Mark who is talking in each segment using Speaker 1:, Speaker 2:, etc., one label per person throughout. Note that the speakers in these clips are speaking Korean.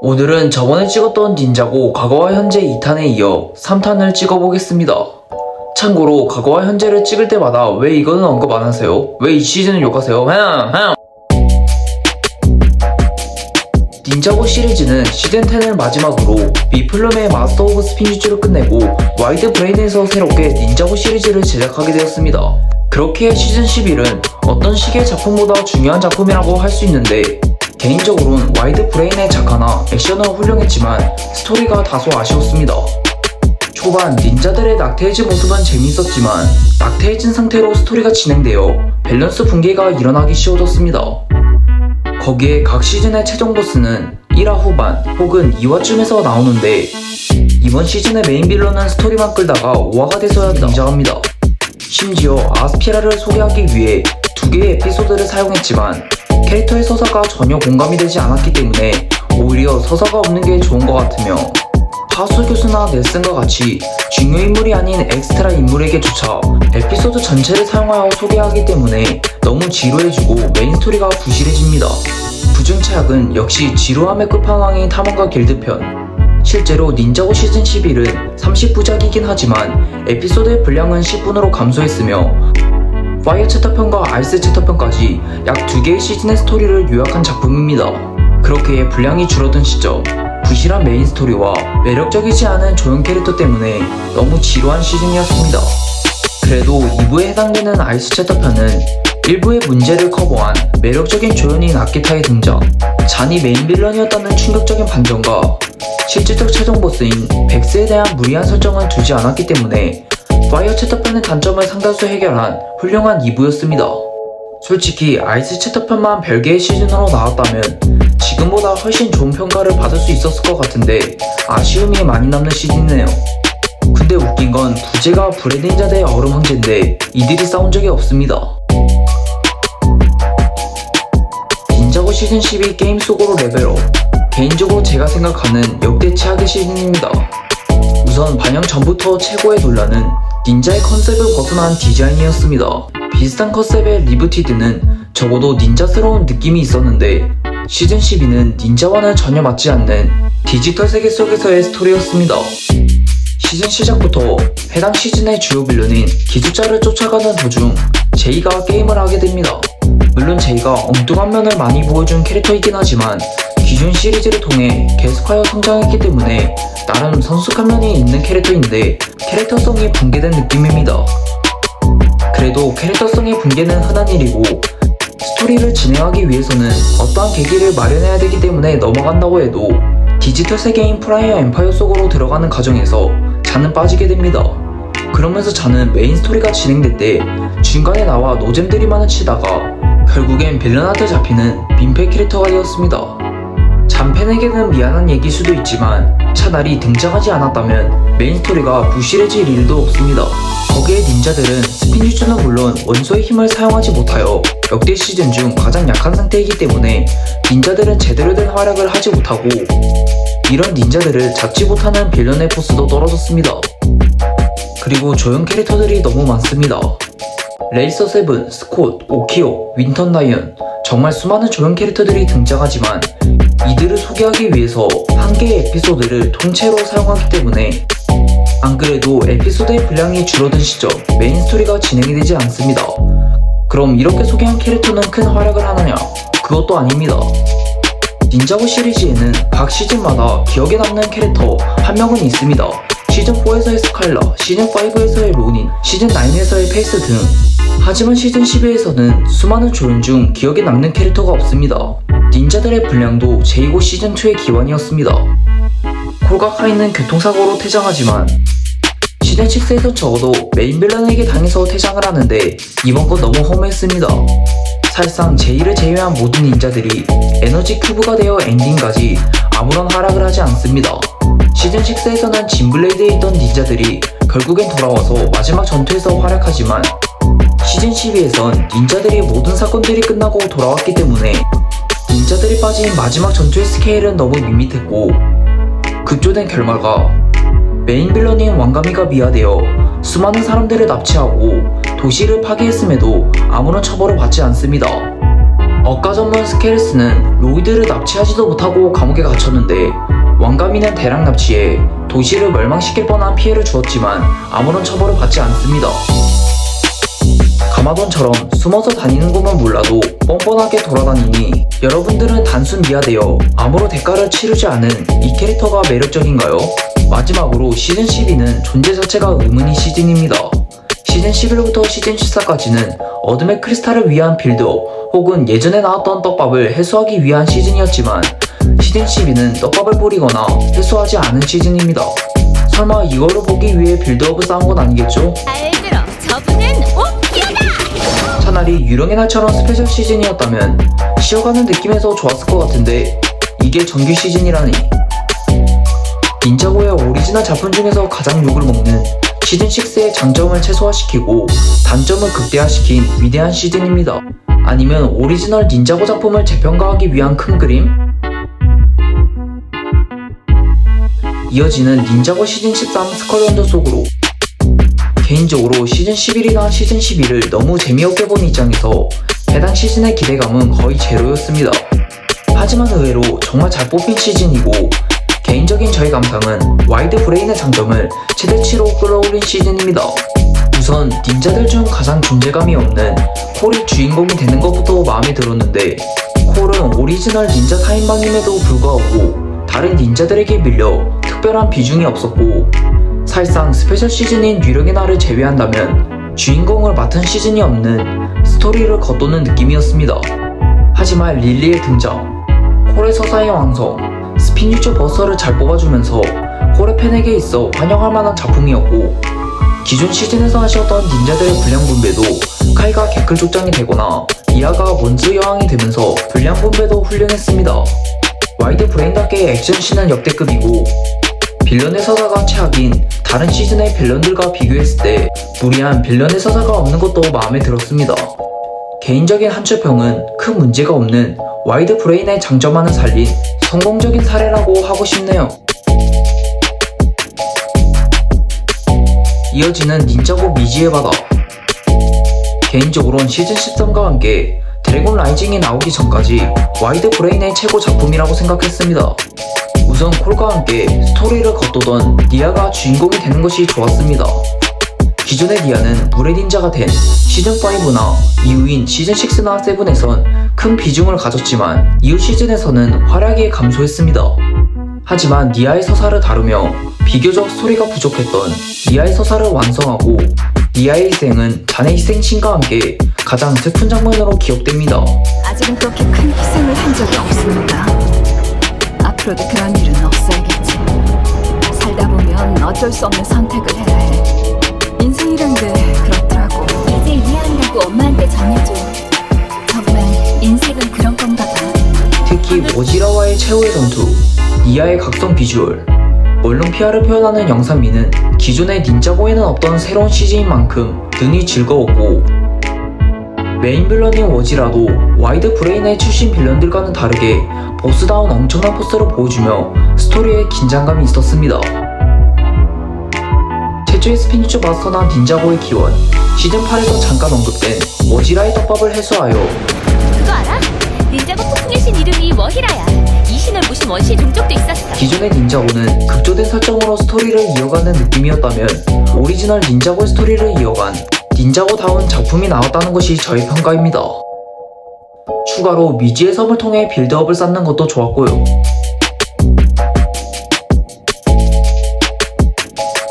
Speaker 1: 오늘은 저번에 찍었던 닌자고 과거와 현재 2탄에 이어 3탄을 찍어보겠습니다. 참고로 과거와 현재를 찍을 때마다 왜 이거는 언급 안 하세요? 왜 이 시즌을 욕하세요? 닌자고 시리즈는 시즌 10을 마지막으로 미플럼의 마스터 오브 스핀주츠를 끝내고 와이드 브레인에서 새롭게 닌자고 시리즈를 제작하게 되었습니다. 그렇기에 시즌 11은 어떤 시기의 작품보다 중요한 작품이라고 할 수 있는데, 개인적으로는 와이드 브레인의 작화나 액션은 훌륭했지만 스토리가 다소 아쉬웠습니다. 초반 닌자들의 낙태해진 모습은 재미있었지만 낙태해진 상태로 스토리가 진행되어 밸런스 붕괴가 일어나기 쉬워졌습니다. 거기에 각 시즌의 최종 보스는 1화 후반 혹은 2화쯤에서 나오는데, 이번 시즌의 메인 빌런은 스토리만 끌다가 5화가 돼서야 등장합니다. 심지어 아스피라를 소개하기 위해 2개의 에피소드를 사용했지만 캐릭터의 서사가 전혀 공감이 되지 않았기 때문에 오히려 서사가 없는 게 좋은 것 같으며, 파수 교수나 넬슨과 같이 중요 인물이 아닌 엑스트라 인물에게조차 에피소드 전체를 사용하여 소개하기 때문에 너무 지루해지고 메인 스토리가 부실해집니다. 부중차약은 역시 지루함의 끝판왕인 탐험가 길드편. 실제로 닌자고 시즌 11은 30부작이긴 하지만 에피소드의 분량은 10분으로 감소했으며, 파이어 챕터편과 아이스 챕터편까지 약 2개의 시즌의 스토리를 요약한 작품입니다. 그렇게 분량이 줄어든 시점, 부실한 메인 스토리와 매력적이지 않은 조연 캐릭터 때문에 너무 지루한 시즌이었습니다. 그래도 2부에 해당되는 아이스 챕터편은 1부의 문제를 커버한 매력적인 조연인 아키타의 등장, 잔이 메인 빌런이었다는 충격적인 반전과 실질적 최종 보스인 백스에 대한 무리한 설정은 두지 않았기 때문에 파이어 챕터편의 단점을 상당수 해결한 훌륭한 2부였습니다. 솔직히 아이스 챕터편만 별개의 시즌으로 나왔다면 지금보다 훨씬 좋은 평가를 받을 수 있었을 것 같은데 아쉬움이 많이 남는 시즌이네요. 근데 웃긴 건 부제가 브레닌자 대 얼음 황제인데 이들이 싸운 적이 없습니다. 닌자고 시즌 12 게임 속으로 레벨업, 개인적으로 제가 생각하는 역대 최악의 시즌입니다. 우선 반영 전부터 최고의 논란은 닌자의 컨셉을 벗어난 디자인이었습니다. 비슷한 컨셉의 리부티드는 적어도 닌자스러운 느낌이 있었는데, 시즌 12는 닌자와는 전혀 맞지 않는 디지털 세계 속에서의 스토리였습니다. 시즌 시작부터 해당 시즌의 주요 빌런인 기숙자를 쫓아가는 도중 제이가 게임을 하게 됩니다. 물론 제이가 엉뚱한 면을 많이 보여준 캐릭터이긴 하지만 기존 시리즈를 통해 계속하여 성장했기 때문에 나름 성숙한 면이 있는 캐릭터인데 캐릭터성이 붕괴된 느낌입니다. 그래도 캐릭터성의 붕괴는 흔한 일이고, 스토리를 진행하기 위해서는 어떠한 계기를 마련해야 되기 때문에 넘어간다고 해도 디지털 세계인 프라이어 엠파이어 속으로 들어가는 과정에서 잔은 빠지게 됩니다. 그러면서 잔은 메인 스토리가 진행될 때 중간에 나와 노잼들이만을 치다가 결국엔 빌런한테 잡히는 민폐 캐릭터가 되었습니다. 잔팬에게는 미안한 얘기일 수도 있지만 차라리 등장하지 않았다면 메인 스토리가 부실해질 일도 없습니다. 거기에 닌자들은 스핀주츠는 물론 원소의 힘을 사용하지 못하여 역대 시즌 중 가장 약한 상태이기 때문에 닌자들은 제대로 된 활약을 하지 못하고, 이런 닌자들을 잡지 못하는 빌런의 포스도 떨어졌습니다. 그리고 조연 캐릭터들이 너무 많습니다. 레이서 세븐, 스콧, 오키오, 윈턴 라이언, 정말 수많은 조연 캐릭터들이 등장하지만 이들을 소개하기 위해서 한 개의 에피소드를 통째로 사용하기 때문에 안 그래도 에피소드의 분량이 줄어든 시점 메인 스토리가 진행이 되지 않습니다. 그럼 이렇게 소개한 캐릭터는 큰 활약을 하느냐? 그것도 아닙니다. 닌자고 시리즈에는 각 시즌마다 기억에 남는 캐릭터 한 명은 있습니다. 시즌4에서의 스칼라, 시즌5에서의 로닌, 시즌9에서의 페이스 등. 하지만 시즌 12에서는 수많은 조연 중 기억에 남는 캐릭터가 없습니다. 닌자들의 분량도 제2고 시즌2의 기원이었습니다. 콜가카이는 교통사고로 퇴장하지만 시즌 6에선 적어도 메인 빌런에게 당해서 퇴장을 하는데 이번 건 너무 허무했습니다. 사실상 제이를 제외한 모든 닌자들이 에너지 큐브가 되어 엔딩까지 아무런 활약을 하지 않습니다. 시즌 6에서는 진블레이드에 있던 닌자들이 결국엔 돌아와서 마지막 전투에서 활약하지만 시즌 12에선 닌자들의 모든 사건들이 끝나고 돌아왔기 때문에 닌자들이 빠진 마지막 전투의 스케일은 너무 밋밋했고, 급조된 결말과 메인 빌런인 왕가미가 미화되어 수많은 사람들을 납치하고 도시를 파괴했음에도 아무런 처벌을 받지 않습니다. 억가 전문 스케일스는 로이드를 납치하지도 못하고 감옥에 갇혔는데 왕가민은 대량 납치해 도시를 멸망시킬 뻔한 피해를 주었지만 아무런 처벌을 받지 않습니다. 가마돈처럼 숨어서 다니는 것만 몰라도 뻔뻔하게 돌아다니니 여러분들은 단순 미아되어 아무런 대가를 치르지 않은 이 캐릭터가 매력적인가요? 마지막으로 시즌 12는 존재 자체가 의문인 시즌입니다. 시즌 11부터 시즌 14까지는 어둠의 크리스탈을 위한 빌드업 혹은 예전에 나왔던 떡밥을 해소하기 위한 시즌이었지만 시즌 12는 떡밥을 뿌리거나 해소하지 않은 시즌입니다. 설마 이걸로 보기 위해 빌드업을 쌓은 건 아니겠죠?
Speaker 2: 알들어 저분은 오키야다!
Speaker 1: 차라리 유령의 날처럼 스페셜 시즌이었다면 쉬어가는 느낌에서 좋았을 것 같은데 이게 정규 시즌이라니. 닌자고의 오리지널 작품 중에서 가장 욕을 먹는 시즌6의 장점을 최소화시키고 단점을 극대화시킨 위대한 시즌입니다. 아니면 오리지널 닌자고 작품을 재평가하기 위한 큰 그림? 이어지는 닌자고 시즌 13 스컬런더 속으로. 개인적으로 시즌 11이나 시즌 12를 너무 재미없게 본 입장에서 해당 시즌의 기대감은 거의 제로였습니다. 하지만 의외로 정말 잘 뽑힌 시즌이고 개인적인 저의 감상은 와이드 브레인의 장점을 최대치로 끌어올린 시즌입니다. 우선 닌자들 중 가장 존재감이 없는 콜이 주인공이 되는 것부터 마음에 들었는데 콜은 오리지널 닌자 4인방임에도 불구하고 다른 닌자들에게 밀려 특별한 비중이 없었고 사실상 스페셜 시즌인 유령의 날을 제외한다면 주인공을 맡은 시즌이 없는 스토리를 겉도는 느낌이었습니다. 하지만 릴리의 등장, 콜의 서사의 왕성, 스피니처 버스터를 잘 뽑아주면서 콜의 팬에게 있어 환영할 만한 작품이었고 기존 시즌에서 하셨던 닌자들의 분량 분배도 카이가 개클 족장이 되거나 이하가 몬즈 여왕이 되면서 분량 분배도 훌륭했습니다. 와이드 브레인답게 액션씬은 역대급이고 빌런의 서사가 최악인 다른 시즌의 빌런들과 비교했을 때 무리한 빌런의 서사가 없는 것도 마음에 들었습니다. 개인적인 한줄평은 큰 문제가 없는 와이드 브레인의 장점 하나 살린 성공적인 사례라고 하고 싶네요. 이어지는 닌자고 미지의 바다. 개인적으로는 시즌 13과 함께 드래곤 라이징이 나오기 전까지 와이드 브레인의 최고 작품이라고 생각했습니다. 우선 콜과 함께 스토리를 겉도던 니아가 주인공이 되는 것이 좋았습니다. 기존의 니아는 물의 닌자가 된 시즌5나 이후인 시즌6나 7에선 큰 비중을 가졌지만 이후 시즌에서는 활약이 감소했습니다. 하지만 니아의 서사를 다루며 비교적 스토리가 부족했던 니아의 서사를 완성하고 니아의 희생은 잔의 희생신과 함께 가장 슬픈 장면으로 기억됩니다.
Speaker 2: 아직은 그렇게 큰 희생을 한 적이 없습니다. 앞으로도 그런 일은 없어야겠지. 살다 보면 어쩔 수 없는 선택을 해야 해. 인생이란 게 그렇더라고. 이제 이해한다고 엄마한테 전해줘. 정말 인생은 그런 건가 봐.
Speaker 1: 특히 오지라와의 최후의 전투, 니아의 각성 비주얼, 얼룸피아를 표현하는 영상미는 기존의 닌자고에는 없던 새로운 CG인 만큼 능히 즐거웠고 메인 빌런인 워지라도 와이드 브레인의 출신 빌런들과는 다르게 보스다운 엄청난 포스를 보여주며 스토리에 긴장감이 있었습니다. 최초의 스피니처 마스터나 닌자고의 기원, 시즌8에서 잠깐 언급된 워지라의 떡밥을 해소하여
Speaker 2: 그거 알아? 닌자고 폭풍의 신 이름이 워히라야. 이 신을 모신 원시 종족도 있었어.
Speaker 1: 기존의 닌자고는 급조된 설정으로 스토리를 이어가는 느낌이었다면 오리지널 닌자고의 스토리를 이어간 닌자고다운 작품이 나왔다는 것이 저의 평가입니다. 추가로 미지의 섬을 통해 빌드업을 쌓는 것도 좋았고요.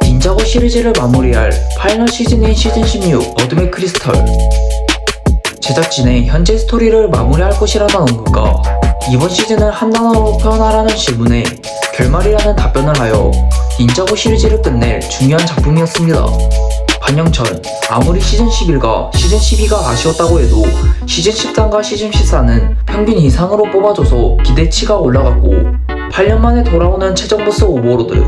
Speaker 1: 닌자고 시리즈를 마무리할 파이널 시즌인 시즌 16 어둠의 크리스털. 제작진의 현재 스토리를 마무리할 것이라는 언급과 이번 시즌을 한 단어로 표현하라는 질문에 결말이라는 답변을 하여 닌자고 시리즈를 끝낼 중요한 작품이었습니다. 반영 전 아무리 시즌 11과 시즌 12가 아쉬웠다고 해도 시즌 13과 시즌 14는 평균 이상으로 뽑아줘서 기대치가 올라갔고 8년 만에 돌아오는 최종 보스 오버로드,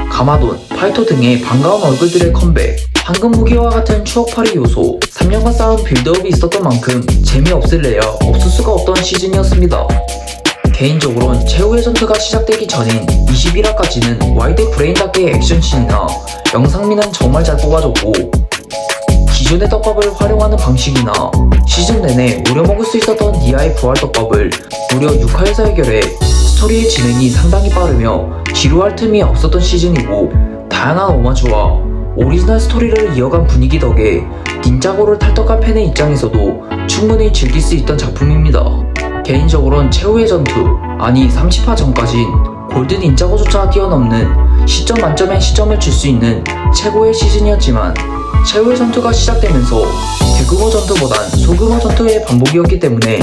Speaker 1: 가마돈, 파이터 등의 반가운 얼굴들의 컴백, 황금 무기와 같은 추억팔이 요소, 3년간 쌓은 빌드업이 있었던 만큼 재미없을래야 없을 수가 없던 시즌이었습니다. 개인적으론 최후의 전투가 시작되기 전인 21화까지는 와이드 브레인답게 액션씬이나 영상미는 정말 잘 뽑아줬고 기존의 떡밥을 활용하는 방식이나 시즌 내내 우려먹을 수 있었던 니아의 부활떡밥을 무려 6화에서 해결해 스토리의 진행이 상당히 빠르며 지루할 틈이 없었던 시즌이고, 다양한 오마주와 오리지널 스토리를 이어간 분위기 덕에 닌자고를 탈덕한 팬의 입장에서도 충분히 즐길 수 있던 작품입니다. 개인적으로는 최후의 전투, 아니 30화 전까진 골드 닌자고조차 뛰어넘는 10점 만점의 시점을 줄 수 있는 최고의 시즌이었지만, 최후의 전투가 시작되면서 대규모 전투보단 소규모 전투의 반복이었기 때문에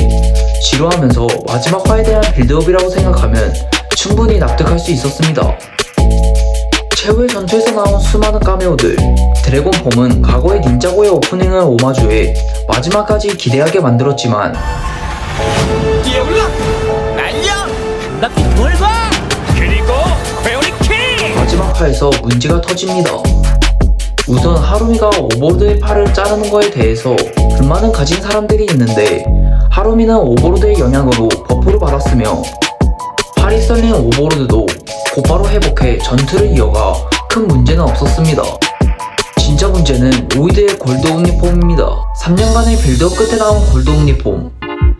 Speaker 1: 지루하면서 마지막 화에 대한 빌드업이라고 생각하면 충분히 납득할 수 있었습니다. 최후의 전투에서 나온 수많은 카메오들, 드래곤폼은 과거의 닌자고의 오프닝을 오마주해 마지막까지 기대하게 만들었지만,
Speaker 3: 뛰어올라! 날려! 한 바퀴 돌고! 그리고 회오리킥!
Speaker 1: 마지막 화에서 문제가 터집니다. 우선 하루미가 오버로드의 팔을 자르는 거에 대해서 불만을 가진 사람들이 있는데, 하루미는 오버로드의 영향으로 버프를 받았으며 팔이 썰린 오버로드도 곧바로 회복해 전투를 이어가 큰 문제는 없었습니다. 진짜 문제는 로이드의 골드 옴니폼입니다. 3년간의 빌드업 끝에 나온 골드 옴니폼,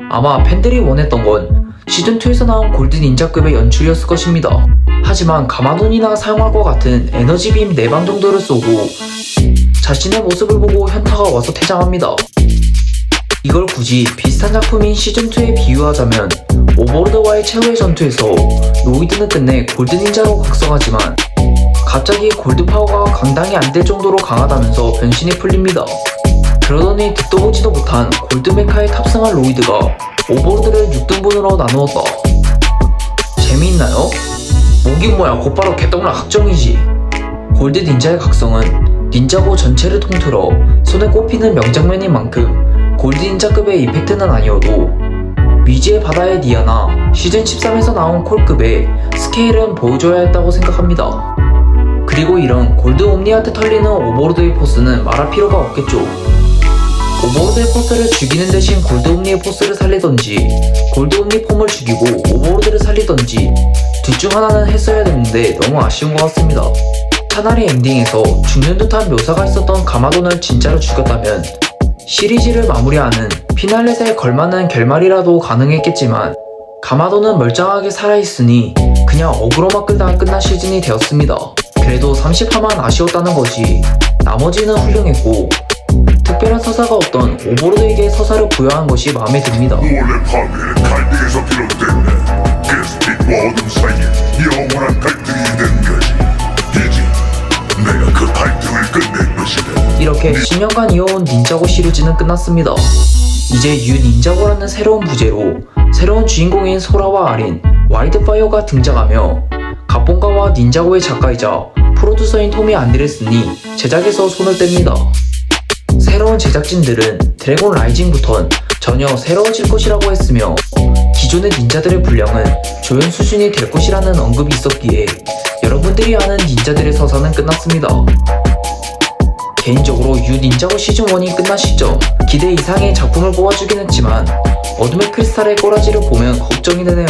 Speaker 1: 아마 팬들이 원했던 건 시즌2에서 나온 골드 닌자급의 연출이었을 것입니다. 하지만 가마돈이나 사용할 것 같은 에너지빔 4방 정도를 쏘고 자신의 모습을 보고 현타가 와서 퇴장합니다. 이걸 굳이 비슷한 작품인 시즌2에 비유하자면, 오버로드와의 최후의 전투에서 로이드는 끝내 골드 닌자로 각성하지만 갑자기 골드 파워가 감당이 안 될 정도로 강하다면서 변신이 풀립니다. 그러더니 듣도 보지도 못한 골드 메카에 탑승한 로이드가 오버로드를 6등분으로 나누었다. 재미있나요? 뭐긴 뭐야, 곧바로 개떡락 확정이지. 골드 닌자의 각성은 닌자고 전체를 통틀어 손에 꼽히는 명장면인 만큼 골드 닌자급의 이펙트는 아니어도 미지의 바다의 니아나 시즌 13에서 나온 콜급의 스케일은 보여줘야 했다고 생각합니다. 그리고 이런 골드 옴니한테 털리는 오버로드의 포스는 말할 필요가 없겠죠. 오버로드의 포스를 죽이는 대신 골드 옴니의 포스를 살리던지, 골드 옴니 폼을 죽이고 오버로드를 살리던지 둘 중 하나는 했어야 됐는데 너무 아쉬운 것 같습니다. 차라리 엔딩에서 죽는 듯한 묘사가 있었던 가마돈을 진짜로 죽였다면 시리즈를 마무리하는 피날렛에 걸맞는 결말이라도 가능했겠지만, 가마돈은 멀쩡하게 살아있으니 그냥 어그로만 끌다가 끝난 시즌이 되었습니다. 그래도 30화만 아쉬웠다는 거지 나머지는 훌륭했고, 특별한 서사가 없던 오버로드에게 서사를 부여한 것이 마음에 듭니다.
Speaker 4: 원래 파괴는 갈등에서 비롯됐네. 게스트와 어둠 사이에 영원한 갈등이 있는 거지. 이제 내가 그 갈등을 끝낼 것이다.
Speaker 1: 이렇게 10년간 이어온 닌자고 시리즈는 끝났습니다. 이제 유 닌자고라는 새로운 부제로 새로운 주인공인 소라와 아린, 와이드파이어가 등장하며 갑본가와 닌자고의 작가이자 프로듀서인 토미 안드레슨이 제작에서 손을 뗍니다. 새로운 제작진들은 드래곤 라이징부턴 전혀 새로워질 것이라고 했으며, 기존의 닌자들의 분량은 조연 수준이 될 것이라는 언급이 있었기에 여러분들이 아는 닌자들의 서사는 끝났습니다. 개인적으로 유 닌자고 시즌1이 끝난 시점 기대 이상의 작품을 뽑아주긴 했지만 어둠의 크리스탈의 꼬라지를 보면 걱정이 되네요.